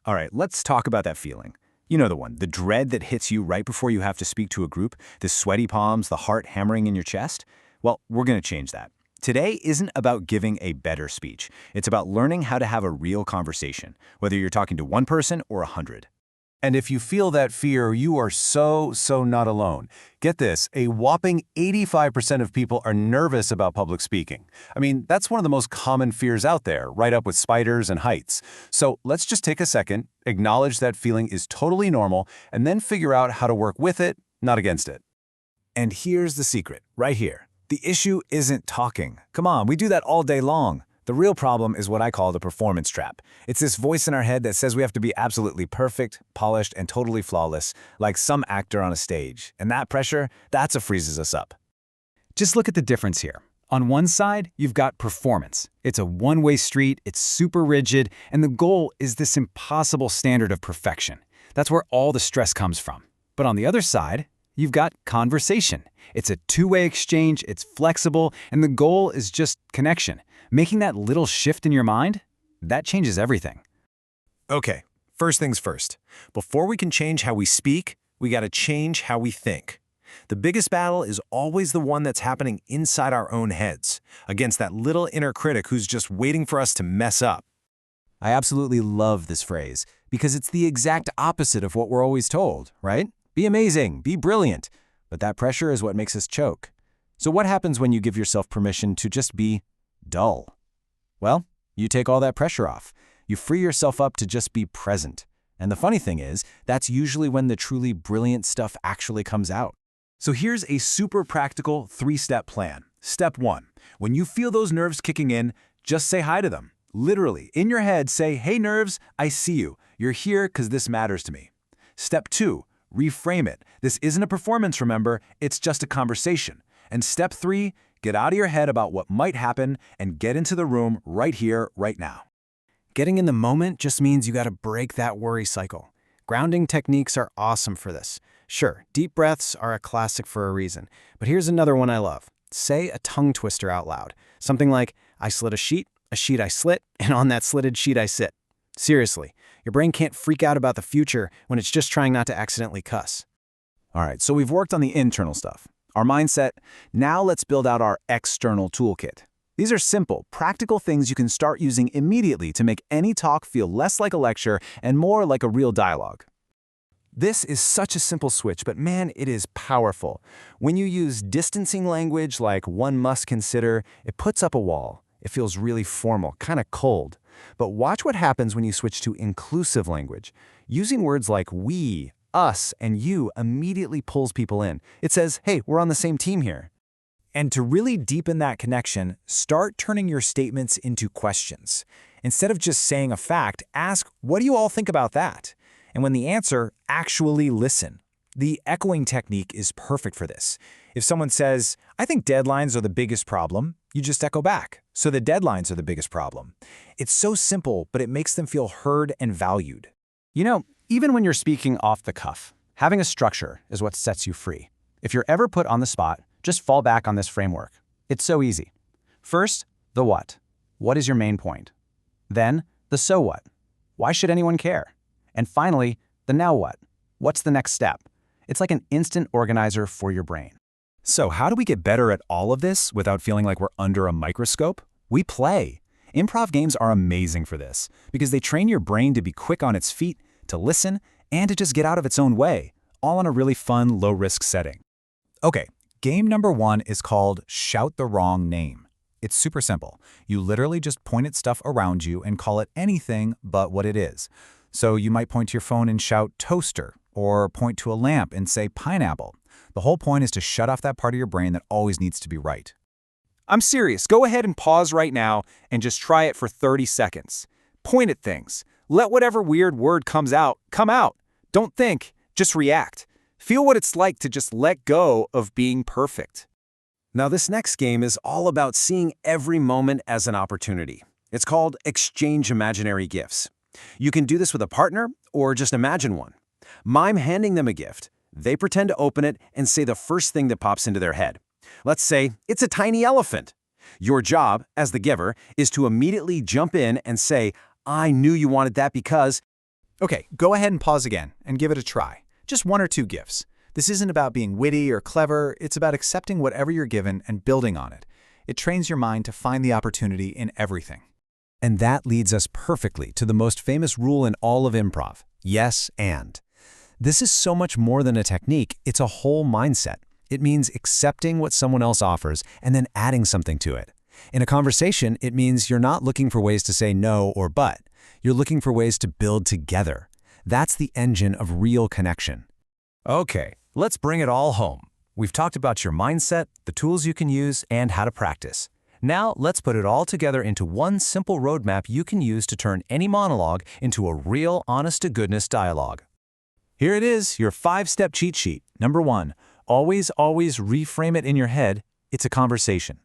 All right, let's talk about that feeling. You know the one, the dread that hits you right before you have to speak to a group, the sweaty palms, the heart hammering in your chest. Well, we're going to change that. Today isn't about giving a better speech. It's about learning how to have a real conversation, whether you're talking to one person or 100. And if you feel that fear, you are so not alone. Get this, a whopping 85% of people are nervous about public speaking. I mean, that's one of the most common fears out there, right up with spiders and heights. So let's just take a second, acknowledge that feeling is totally normal, and then figure out how to work with it, not against it. And here's the secret, right here. The issue isn't talking. Come on, we do that all day long. The real problem is what I call the performance trap. It's this voice in our head that says we have to be absolutely perfect, polished, and totally flawless, like some actor on a stage. And that pressure, that's what freezes us up. Just look at the difference here. On one side, you've got performance. It's a one-way street, it's super rigid, and the goal is this impossible standard of perfection. That's where all the stress comes from. But on the other side, you've got conversation. It's a two-way exchange, it's flexible, and the goal is just connection. Making that little shift in your mind, that changes everything. Okay, first things first. Before we can change how we speak, we got to change how we think. The biggest battle is always the one that's happening inside our own heads, against that little inner critic who's just waiting for us to mess up. I absolutely love this phrase because it's the exact opposite of what we're always told, right? Be amazing, be brilliant. But that pressure is what makes us choke. So what happens when you give yourself permission to just be dull? Well, you take all that pressure off. You free yourself up to just be present. And the funny thing is, that's usually when the truly brilliant stuff actually comes out. So here's a super practical 3-step plan. Step 1. When you feel those nerves kicking in, just say hi to them. Literally, in your head, say, "Hey nerves, I see you. You're here because this matters to me." Step 2. Reframe it. This isn't a performance, remember, it's just a conversation. And step 3, get out of your head about what might happen and get into the room right here, right now. Getting in the moment just means you got to break that worry cycle. Grounding techniques are awesome for this. Sure, deep breaths are a classic for a reason, but here's another one I love. Say a tongue twister out loud. Something like, "I slit a sheet I slit, and on that slitted sheet I sit." Seriously, your brain can't freak out about the future when it's just trying not to accidentally cuss. All right, so we've worked on the internal stuff, our mindset. Now let's build out our external toolkit. These are simple, practical things you can start using immediately to make any talk feel less like a lecture and more like a real dialogue. This is such a simple switch, but man, it is powerful. When you use distancing language like "one must consider," it puts up a wall. It feels really formal, kind of cold. But watch what happens when you switch to inclusive language. Using words like "we," "us," and "you" immediately pulls people in. It says, "Hey, we're on the same team here." And to really deepen that connection, start turning your statements into questions. Instead of just saying a fact, ask, "What do you all think about that?" And when the answer, actually listen. The echoing technique is perfect for this. If someone says, "I think deadlines are the biggest problem," you just echo back, "So the deadlines are the biggest problem." It's so simple, but it makes them feel heard and valued. You know, even when you're speaking off the cuff, having a structure is what sets you free. If you're ever put on the spot, just fall back on this framework. It's so easy. First, the what. What is your main point? Then, the so what. Why should anyone care? And finally, the now what. What's the next step? It's like an instant organizer for your brain. So how do we get better at all of this without feeling like we're under a microscope? We play. Improv games are amazing for this because they train your brain to be quick on its feet, to listen, and to just get out of its own way, all in a really fun, low-risk setting. Okay, game number 1 is called Shout the Wrong Name. It's super simple. You literally just point at stuff around you and call it anything but what it is. So you might point to your phone and shout toaster, or point to a lamp and say pineapple. The whole point is to shut off that part of your brain that always needs to be right. I'm serious. Go ahead and pause right now and just try it for 30 seconds. Point at things. Let whatever weird word comes out, come out. Don't think, just react. Feel what it's like to just let go of being perfect. Now this next game is all about seeing every moment as an opportunity. It's called Exchange Imaginary Gifts. You can do this with a partner or just imagine one. Mime handing them a gift. They pretend to open it and say the first thing that pops into their head. Let's say it's a tiny elephant. Your job, as the giver, is to immediately jump in and say, "I knew you wanted that because..." Okay, go ahead and pause again and give it a try. Just 1 or 2 gifts. This isn't about being witty or clever, it's about accepting whatever you're given and building on it. It trains your mind to find the opportunity in everything. And that leads us perfectly to the most famous rule in all of improv: yes and. This is so much more than a technique, it's a whole mindset. It means accepting what someone else offers and then adding something to it. In a conversation, it means you're not looking for ways to say no or but. You're looking for ways to build together. That's the engine of real connection. Okay, let's bring it all home. We've talked about your mindset, the tools you can use, and how to practice. Now, let's put it all together into one simple roadmap you can use to turn any monologue into a real, honest-to-goodness dialogue. Here it is, your 5-step cheat sheet. Number 1, always reframe it in your head. It's a conversation.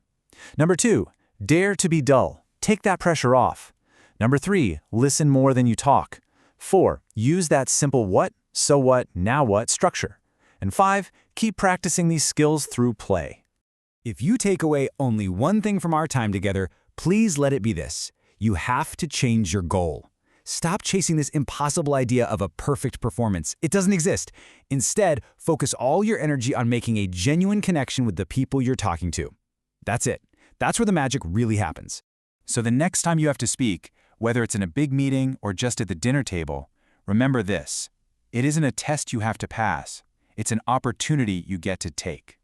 Number 2, dare to be dull. Take that pressure off. Number 3, listen more than you talk. 4, use that simple what, so what, now what structure. And 5, keep practicing these skills through play. If you take away only one thing from our time together, please let it be this: you have to change your goal. Stop chasing this impossible idea of a perfect performance. It doesn't exist. Instead, focus all your energy on making a genuine connection with the people you're talking to. That's it. That's where the magic really happens. So the next time you have to speak, whether it's in a big meeting or just at the dinner table, remember this: it isn't a test you have to pass. It's an opportunity you get to take.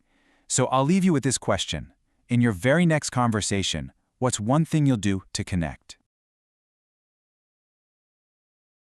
So I'll leave you with this question. In your very next conversation, what's one thing you'll do to connect?